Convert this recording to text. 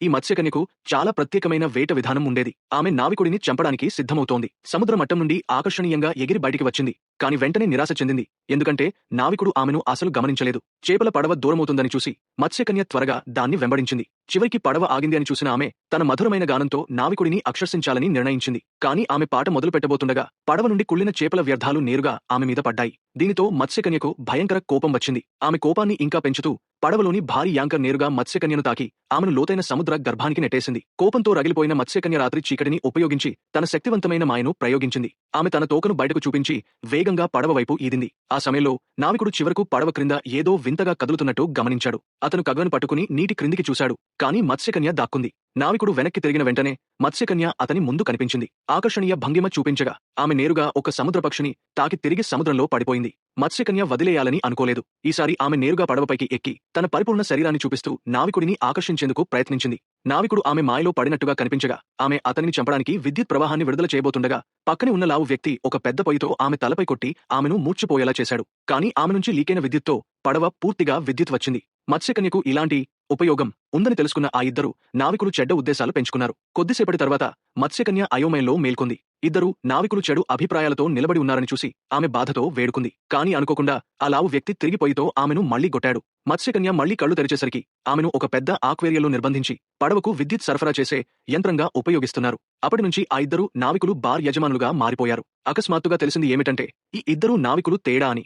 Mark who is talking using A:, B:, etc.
A: ఈ మత్స్యకన్యకు చాలా ప్రత్యేకమైన వేట విధానం ఉండేది. ఆమె నావికుడిని చంపడానికి సిద్ధమవుతోంది. సముద్ర మట్టం నుండి ఆకర్షణీయంగా ఎగిరి బయటికి వచ్చింది. కాని వెంటనే నిరాశ చెందింది. ఎందుకంటే నావికుడు ఆమెను అసలు గమనించలేదు. చేపల పడవ దూరమవుతుందని చూసి మత్స్యకన్య త్వరగా దాన్ని వెంబడించింది. చివరికి పడవ ఆగింది అని చూసిన ఆమె తన మధురమైన గానంతో నావికుడిని అక్షర్శించాలని నిర్ణయించింది. కాని ఆమె పాట మొదలు పెట్టబోతుండగా పడవ నుండి కుళ్లిన చేపల వ్యర్థాలు నేరుగా ఆమె మీద పడ్డాయి. దీనితో మత్స్యకన్యకు భయంకర కోపం వచ్చింది. ఆమె కోపాన్ని ఇంకా పెంచుతూ పడవలోని భారీ యాంకర్ నేరుగా మత్స్యకన్యను తాకి ఆమెను లోతైన సముద్ర గర్భానికి నెట్టేసింది. కోపంతో రగిలిపోయిన మత్స్యకన్య రాత్రి చీకటిని ఉపయోగించి తన శక్తివంతమైన మాయను ప్రయోగించింది. ఆమె తన తోకను బయటకు చూపించి వేగంగా పడవ వైపు ఈదింది. ఆ సమయంలో నావికుడు చివరకు పడవ క్రింద ఏదో వింతగా కదులుతున్నట్టు గమనించాడు. అతను కగ్గను పట్టుకుని నీటి క్రిందికి చూశాడు. కాని మత్స్యకన్య దాక్కుంది. నావికుడు వెనక్కి తిరిగిన వెంటనే మత్స్యకన్య అతని ముందు కనిపించింది. ఆకర్షణీయ భంగిమ చూపించగా ఆమె నేరుగా ఒక సముద్ర పక్షిని తాకి తిరిగి సముద్రంలో పడిపోయింది. మత్స్యకన్య వదిలేయాలని అనుకోలేదు. ఈసారి ఆమె నేరుగా పడవపైకి ఎక్కి తన పరిపూర్ణ శరీరాన్ని చూపిస్తూ నావికుడిని ఆకర్షించేందుకు ప్రయత్నించింది. నావికుడు ఆమె మాయలో పడినట్టుగా కనిపించగా ఆమె అతనిని చంపడానికి విద్యుత్ ప్రవాహాన్ని విడుదల చేయబోతుండగా పక్కనే ఉన్న లావు వ్యక్తి ఒక పెద్ద పొయ్యితో ఆమె తలపై కొట్టి ఆమెను మూర్ఛపోయేలా చేశాడు. కాని ఆమె నుంచి లీకైన విద్యుత్తో పడవ పూర్తిగా విద్యుత్ వచ్చింది. మత్స్యకన్యకు ఇలాంటి ఉపయోగం ఉందని తెలుసుకున్న ఆ ఇద్దరు నావికులు చెడ్డ ఉద్దేశాలు పెంచుకున్నారు. కొద్దిసేపటి తర్వాత మత్స్యకన్య అయోమయంలో మేల్కొంది. ఇద్దరు నావికులు చెడు అభిప్రాయాలతో నిలబడి ఉన్నారని చూసి ఆమె బాధతో వేడుకుంది. కాని అనుకోకుండా ఆ లావు వ్యక్తి తిరిగి పొయ్యితో ఆమెను మళ్లీ కొట్టాడు. మత్స్యకన్య మళ్లీ కళ్ళు తెరిచేసరికి ఆమెను ఒక పెద్ద ఆక్వేరియంలో నిర్బంధించి పడవకు విద్యుత్ సరఫరా చేసే యంత్రంగా ఉపయోగిస్తున్నారు. అప్పటినుంచి ఆ ఇద్దరు నావికులు బార్ యజమానులుగా మారిపోయారు. అకస్మాత్తుగా తెలిసింది ఏమిటంటే ఈ ఇద్దరు నావికులు తేడా అని.